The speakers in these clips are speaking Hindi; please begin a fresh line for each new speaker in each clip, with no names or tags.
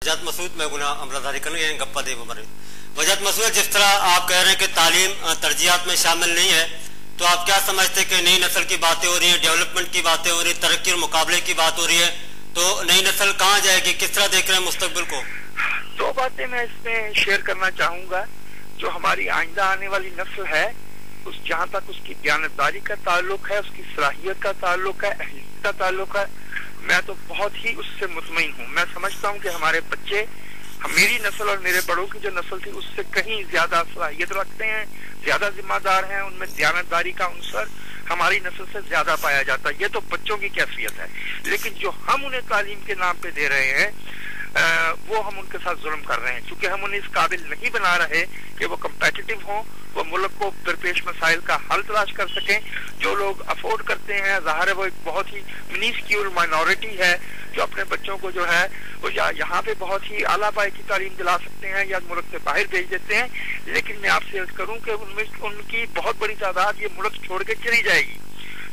वजात मसूद मैं गुना अमराधारी करूँ ये गप्पा दे हमारे वजात मसूद, जिस तरह आप कह रहे हैं कि तालीम तरजीहात में शामिल नहीं है, तो आप क्या समझते हैं कि नई नस्ल की बातें हो रही हैं, डेवलपमेंट की बातें हो रही है, तरक्की और मुकाबले की बात हो रही है, तो नई नस्ल कहाँ जाएगी, किस तरह देख रहे हैं मुस्तकबिल को?
दो बातें मैं इसमें शेयर करना चाहूंगा। जो हमारी आइंदा आने वाली नस्ल है, उस जहाँ तक उसकी दयानतदारी का ताल्लुक है, उसकी सलाहियत का ताल्लुक है, अहलियत का ताल्लुक है, मैं तो बहुत ही उससे मुतमईन हूँ। मैं समझता हूँ कि हमारे बच्चे मेरी नस्ल और मेरे बड़ों की जो नस्ल थी उससे कहीं ज्यादा सलाहियत रखते हैं, ज्यादा जिम्मेदार हैं, उनमें दयानतदारी का अंसर हमारी नस्ल से ज्यादा पाया जाता है। ये तो बच्चों की कैफियत है, लेकिन जो हम उन्हें तालीम के नाम पे दे रहे हैं वो हम उनके साथ जुल्म कर रहे हैं, क्योंकि हम उन्हें इस काबिल नहीं बना रहे कि वो कम्पेटिटिव हों, वो मुल्क को दरपेश मसाइल का हल तलाश कर सकें। जो लोग अफोर्ड करते हैं, ज़ाहिर है वो एक बहुत ही मिनिस्क्यूल माइनॉरिटी है जो अपने बच्चों को जो है वो यहाँ पे बहुत ही आला पाए की तालीम दिला सकते हैं या मुल्क से बाहर भेज देते हैं। लेकिन मैं आपसे अर्ज करूँ कि उनमें उनकी बहुत बड़ी तादाद ये मुल्क छोड़ के चली जाएगी,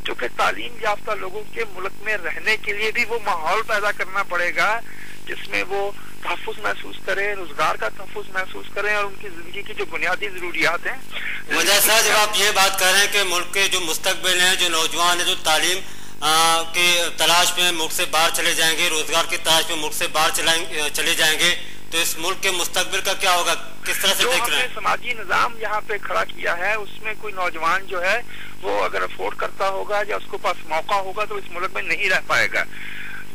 क्योंकि तालीम याफ्ता लोगों के मुल्क में रहने के लिए भी वो माहौल पैदा करना पड़ेगा जिसमें वो तहफ़्फ़ुज़ महसूस करें, रोजगार का तहफ़्फ़ुज़ महसूस करें और उनकी जिंदगी की जो बुनियादी जरूरियात हैं।
वजह साहब, जब आप ये बात कर रहे हैं कि मुल्क के जो मुस्तकबिल हैं, जो नौजवान हैं, जो तालीम की तलाश में मुल्क से बाहर चले जाएंगे, रोजगार की तलाश में मुल्क से बाहर चले जाएंगे, तो इस मुल्क के मुस्तकबिल का क्या होगा, किस तरह से देख रहे हैं?
समाजी निजाम यहाँ पे खड़ा किया है, उसमें कोई नौजवान जो है वो अगर अफोर्ड करता होगा या उसको पास मौका होगा तो इस मुल्क में नहीं रह पाएगा।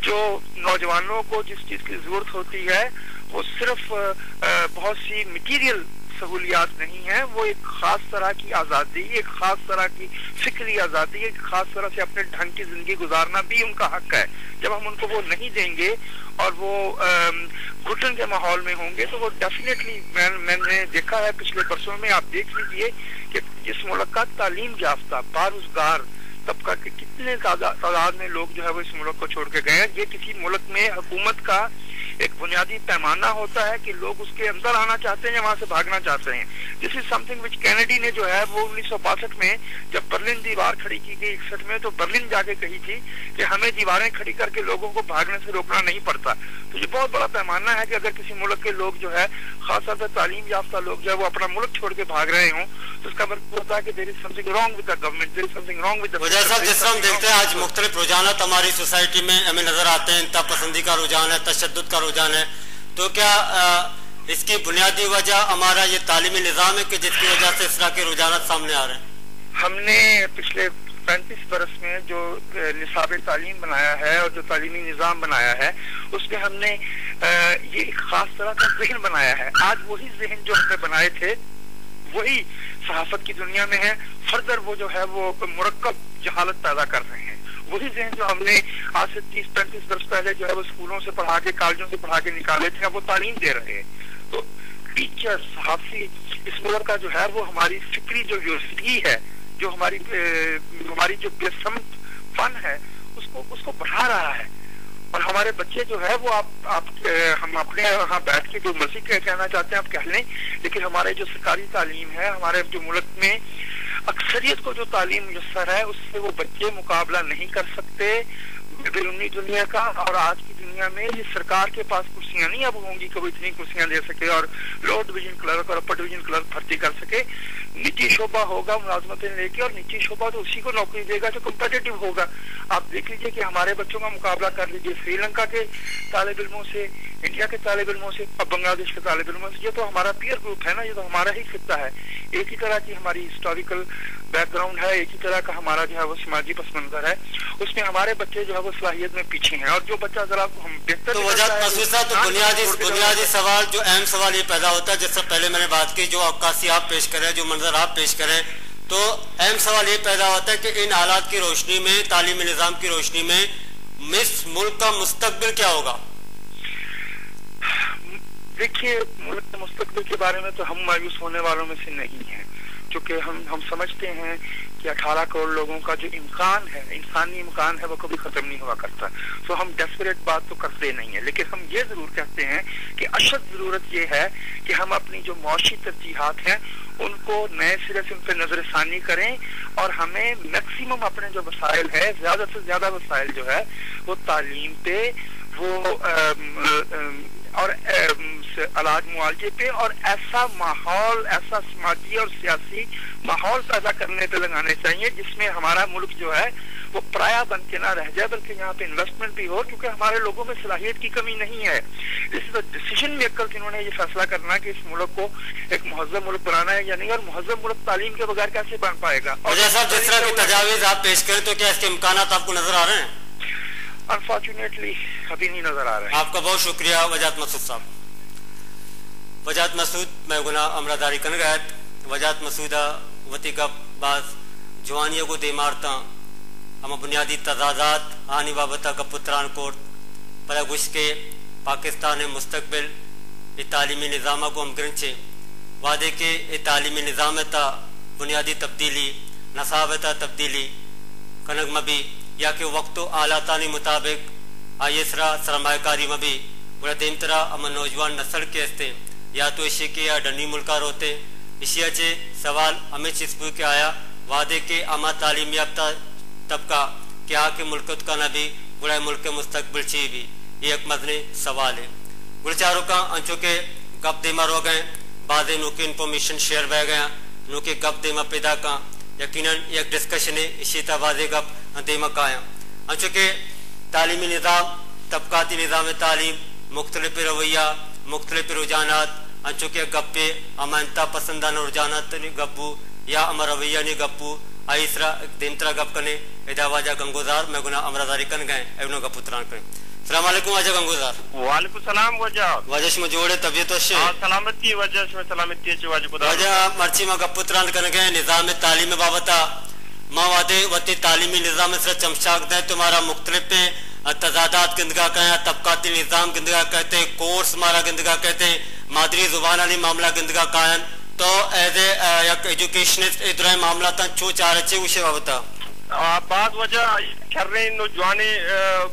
जो नौजवानों को जिस चीज की जरूरत होती है वो सिर्फ बहुत सी मटीरियल सहूलियात नहीं है, वो एक खास तरह की आज़ादी, एक खास तरह की फिक्री आज़ादी, एक खास तरह से अपने ढंग की जिंदगी गुजारना भी उनका हक है। जब हम उनको वो नहीं देंगे और वो घुटन के माहौल में होंगे तो वो डेफिनेटली मैंने देखा है पिछले बरसों में, आप देख लीजिए कि इस मुल्क का तालीम याफ्ता बारोजगार तबका के कितने तादाद में लोग जो है वो इस मुल्क को छोड़ के गए हैं। ये किसी मुल्क में हुकूमत का एक बुनियादी पैमाना होता है कि लोग उसके अंदर आना चाहते हैं या वहां से भागना चाहते हैं। This is something which Kennedy ने जो है वो 1962 में जब बर्लिन दीवार खड़ी की गई 61 में, तो बर्लिन जाके कही थी कि हमें दीवारें खड़ी करके लोगों को भागने से रोकना नहीं पड़ता। तो ये बहुत बड़ा पैमाना है कि अगर किसी मुल्क के लोग जो है खासतौर पर तालीम याफ्ता लोग जो है वो अपना मुल्क छोड़ के भाग रहे हों तो उसका मतलब होता है कि there is something wrong with the government, there is something wrong with the.
जिस तरह हम देखते हैं आज मुख्तलिफ रुझानात हमारी सोसाइटी में हमें नजर आते हैं, इंतहा पसंदी का रुझान है, तशद्दुद का रुझान है, तो क्या इसकी बुनियादी वजह हमारा ये तालीमी निज़ाम है कि जिसकी वजह से इस तरह के रुझानात सामने आ रहे हैं?
हमने पिछले 35 बरस में जो निसाब तालीम बनाया है और जो तालीमी निज़ाम बनाया है उसमें हमने ये एक खास तरह का जहन बनाया है। आज वही जहन जो हमने बनाए थे वही सहाफत की दुनिया में है, फर्दर वो जो है वो मुरक्कब जहालत पैदा कर रहे हैं। वही जहन जो हमने आज से 30-35 वर्ष पहले जो है वो स्कूलों से पढ़ा के, कॉलेजों से पढ़ा के निकाले थे, अब वो तालीम दे रहे हैं। तो टीचर, सहाफी, इस मुल्क का जो है वो हमारी फिक्री जो यूनिवर्सिटी है, जो हमारी जो बेसमत फन है उसको बढ़ा रहा है। और हमारे बच्चे जो है वो हम अपने यहाँ बैठ के जो मर्जी कहना चाहते हैं आप कह लें, लेकिन हमारे जो सरकारी तालीम है, हमारे जो मुल्क में अक्सरियत को जो तालीम मुयस्सर है उससे वो बच्चे मुकाबला नहीं कर सकते बैरूनी दुनिया का। और आज की दुनिया में ये सरकार के पास कुर्सियां नहीं अब होंगी कि वो इतनी कुर्सियां दे सके और लोअर डिवीजन क्लर्क और अपर डिवीजन क्लर्क भर्ती कर सके। निजी शोबा होगा मुलाजमतें लेके, और निजी शोबा तो उसी को नौकरी देगा जो कम्पिटिटिव होगा। आप देख लीजिए कि हमारे बच्चों का मुकाबला कर लीजिए श्रीलंका के तालिब इल्मों से, इंडिया के तालिब इल्मों से और बांग्लादेश के तालिब इल्मों से। ये तो हमारा पीयर ग्रुप है ना, ये तो हमारा ही खित्ता है। एक ही तरह की हमारी हिस्टोरिकल बैकग्राउंड है, एक ही तरह का हमारा जो है वो समाजी पस मंजर है, उसमें हमारे बच्चे जो है वो सलाहियत में पीछे हैं। और जो बच्चा जरा हम बेहतर
तो बुनियादी सवाल, जो अहम सवाल ये पैदा होता है, जिससे पहले मैंने बात की, जो अक्कासी आप पेश करें, जो मंजर आप पेश करें, तो अहम सवाल ये पैदा होता है कि इन हालात की रोशनी में, तालीमी निज़ाम की रोशनी में इस मुल्क का मुस्तकबिल क्या होगा?
देखिए, मुल्क के मुस्तकबिल के बारे में तो हम मायूस होने वालों में से नहीं है, क्योंकि हम समझते हैं कि 18 करोड़ लोगों का जो इम्कान है, इंसानी इम्कान है, वो कभी खत्म नहीं हुआ करता। तो हम डेस्परेट बात तो करते नहीं है, लेकिन हम ये जरूर कहते हैं कि अशद जरूरत ये है कि हम अपनी जो मौशी तरजीहात हैं उनको नए सिरे से उन पर नजरसानी करें और हमें मैक्सिमम अपने जो वसाइल है, ज्यादा से ज्यादा वसाइल जो है वो तालीम पे, वो और इलाज मुआवजे पे, और ऐसा माहौल, ऐसा समाजी और सियासी माहौल पैदा करने पे लगाने चाहिए जिसमें हमारा मुल्क जो है वो पराया बन के ना रह जाए, बल्कि यहाँ पे इन्वेस्टमेंट भी हो, क्योंकि हमारे लोगों में सलाहियत की कमी नहीं है। This is the decision maker जिन्होंने ये फैसला करना कि इस मुल्क को एक महज़्ज़ब मुल्क बनाना है या नहीं, और महज़्ज़ब मुल्क तालीम के बगैर कैसे बन पाएगा। और
जैसा जिस तरह की तजावीज़ आप पेश करें तो क्या इसके इम्कानात आपको नजर आ रहे हैं?
अनफॉर्चुनेटली अभी नहीं नजर आ रहा है।
आपका बहुत शुक्रिया वजात मसूद साहब। वजात मसूद मैं गुना अमरादारी कन गैत वजात मसूदा वती का बाज जवानियों को दे मारता हम बुनियादी तजादात आनी बाबता का पुत्रान कोट पर गुश के पाकिस्तान मुस्तकबिल ए तालीमी निज़ाम को हम ग्रंचे वादे के ए तालीमी निज़ाम ता बुनियादी तब्दीली नसाब ता तब्दीली कनक मबी या कि वक्त आलातानी मुताबिक आयसरा सरमाकारी मबी बुरा देम तरह अमन नौजवान नस्ल के हस्ते या तो इशे के या डनी मुल्कार होते इशिया चे सवाल हमें चिस्पू के आया वादे के अमा तालीम याफ्ता तबका क्या के मुल्क का नबी बुरा मुल्क मुस्तकबिल ची भी ये एक मजने सवाल है। गुलचारों का अंचों के गप देमा रो गए बादे नो के इंफॉर्मेशन शेयर बह गया नो के गप देमा पैदा का यकीनन एक डिस्कशन है इसी तबादे गप देमा का आया अंचों के तालीमी निज़ाम तबकाती निज़ाम तालीम मुख्तलिफ रवैया मुख्तलिफ रुझानात अंचों के गप्पे अमानता पसंदाना रुझानात गप्पू या अमर रवैया ने गप्पू आइसरा देमतरा गप कने एदावाजा गंगोजार मैं गुना अमरादारी कन गए एवनो का पुत्रान करें। अस्सलाम वालेकुम आजा गंगोजार।
वालेकुम सलाम वजह
वजह में जोड़े तबीयत से
सलामती वजह में सलामती चे वाज खुदा
वजह मर्ची में गप पुत्रान कन गए निजाम तालीम बाबता मां वादे वती तालीमी निजाम से चमचाक दे तुम्हारा मुख्तलिफ पे तजादात गिंदगा कहे तबकाती निज़ाम गिंदगा कहते कोर्स मारा गिंदगा कहते मादरी जुबान वाली मामला गिंदगा कायन तो एज एजुकेशनिस्ट इधर मामला ता चो चार अच्छे उसे बाबता
बाद वजह खर्रे नौजवानी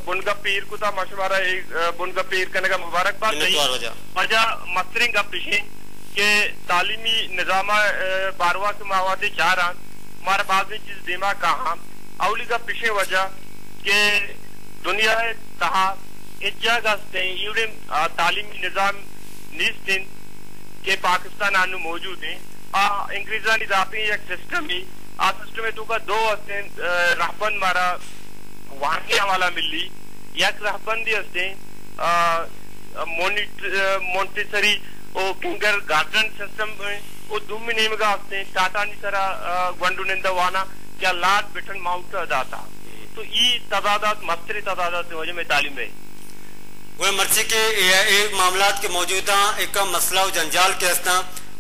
बुनगा पीर को ता मशवरा बुनगा पीर करने का मुबारकबाद नहीं वजह मस्तरिंग का पीछे के तालीमी निज़ाम बारवा के मावादे चार हमारे बाद में चीज दिमाग कहा अवली का पीछे वजह के दुनिया तहा इज्जागस्ते यूरे तालीमी निज़ाम निस्तिन के पाकिस्तान आनु मौजूद है इंग्रेजानी दापी एक सिस्टम ही आ सिस्टम में तो का दो हस्ते रहबन मारा वांगिया वाला मिली एक रहबन दी हस्ते मोंटेसरी ओ किंगर गार्डन सिस्टम ओ दुम्मी नेम का हस्ते टाटा नी तरह गंडू निंदा वाना क्या लाट बिठन माउंट दाता तो ये तदादात मस्तरी तदादात वजह में तालीम है
वो मर्ची के एक मामलात के मौजूदा एक मसला और जंजाल के हस्ता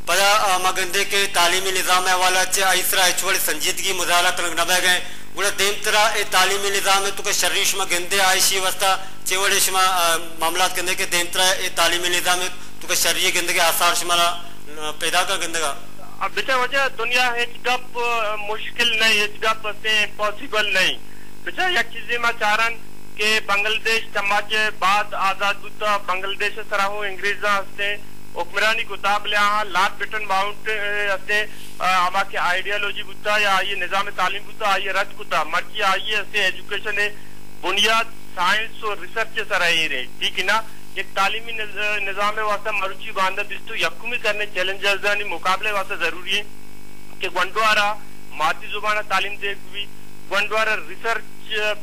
पदा मगंदे के तालीमी निज़ाम हवाला चे आइसरा एचवड़ी संजीदगी मुजाहरा करने नबे गए उड़ा देम तरह ए तालीमी निज़ाम में तो के शरीश में गंदे आइशी वस्ता चेवड़े शमा मामलात गंदे के देम तरह ए तालीमी निज़ाम में तो के शरीय गंदे के आसार शमाला पैदा का गंदगा
अब बेटा वजह दुनिया है गप मुश्किल नहीं है गप से पॉसिबल नहीं बेटा एक चीज में चारन के बांग्लादेश समाजे बाद आजाद बुता बांग्लादेश सराहू इंग्रेजा हस्ते हुक्मरानी कुताब ले लाट बिटन माउंट हस्ते आमा के आइडियोलॉजी बुता या ये निजाम तालीम बुता ये रद कुता मर्जी आइए हस्ते एजुकेशन है बुनियाद साइंस और रिसर्च सराही रहे ठीक है ना एक तालीमी निजाम वास्ता मरुची बांधा बिस्तु यकुमी करने चैलेंजेस दानी मुकाबले वास्ता जरूरी है कि गंडवारा मादी जुबाना तालीम देगी गंडवारा रिसर्च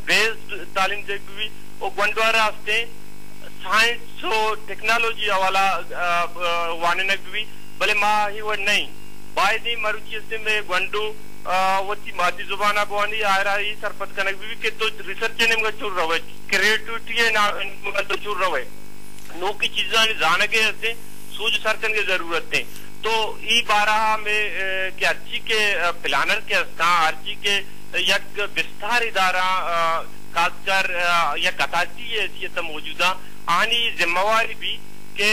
बेस्ड तालीम देगी और गंडवारा हस्ते साइंस और टेक्नोलॉजी वाला वाने नगवी भले माँ ही वो नहीं बाय दी मरुची हस्ते में गंडू वती मादी जुबाना बोनी आ रहा है सरपत का नगवी के तो रिसर्च ने मुझे चुर रहा है क्रिएटिविटी है ना मुझे तो चुर रहा है नो की चीजें जाने के हस्ते सूझ सरकन की जरूरत है तो ई बारह में के अर्जी के प्लानर के हस्ता अर्जी के एक विस्तार इदारा खासकर या कताची हैसियत मौजूदा आनी जिम्मेवारी भी के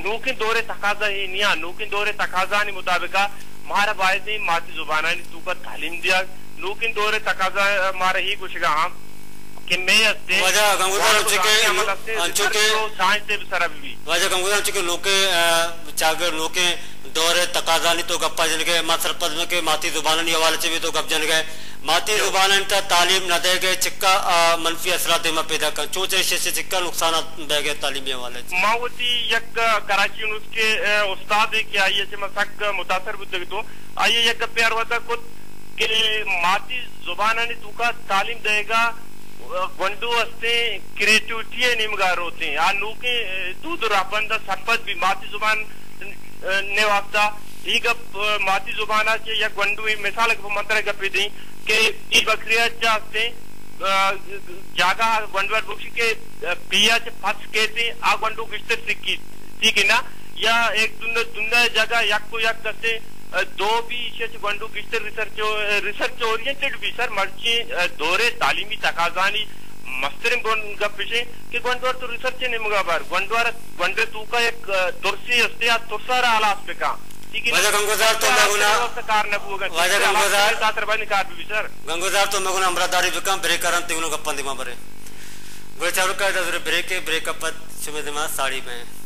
नूकिन दौरे तकाजा है निया नूकिन दौरे तकाजा ने मुताबिका हमारा बायदे माती जुबाना ने तू का तालीम दिया नूकिन दौरे तकाजा हमारा ही कुछ कहा कि मैं असते
वजह गंगूदार
अंचुके साइंस से सर अभी
वजह गंगूदार अंचुके लोके चागर लोके दौरे तकाजानी तो गप्पा जन गए मा सरपंच में के माती जुबानी हवाले से भी तो गप जन गए माती जुबान तालीम न दे गए चिक्का मनफी असरात में पैदा कर चोचे से चिक्का नुकसान दे गए तालीमी हवाले से
मावती यक कराची उसके उस्ताद है कि आइए से मसक मुतासर बुद्ध तो आइए यक प्यार होता खुद के माती जुबान ने तुका तालीम देगा गंडू अस्ते क्रिएटिविटी निमगार होते हैं आ नूके दूध रापंदा सरपंच भी माती जुबान ने वास्ता ಈಗ ಮಾತಿ ಜುಬಾನಾचे या गंडू मिसाल के मंत्र गपी दी के ई बकरिया चाहते जागा गंडवर बुक्षी के पिया से फंस के थी आ गंडू किस्तर सिक्की ठीक है ना या एक दुनिया जगह यक को यक करते दो भी इसे गंडू किस्तर रिसर्च ओरिएंटेड भी सर मर्ची दौरे तालीमी तकाजानी मस्तरिंग गपिशे कि गंडवर तो रिसर्च नहीं मुगा बार गंडवे तू का एक तुरसी अस्ते या तुरसारा आला पे का
वजह गंगोजार तो मगुना वजह गंगोजार गंगोजार तो मगुना अमरादारी बिकम ब्रेक करन तिगुनो गप्पन दिमा बरे गोचारू का दरे ब्रेक अप सुमे दिमा साड़ी में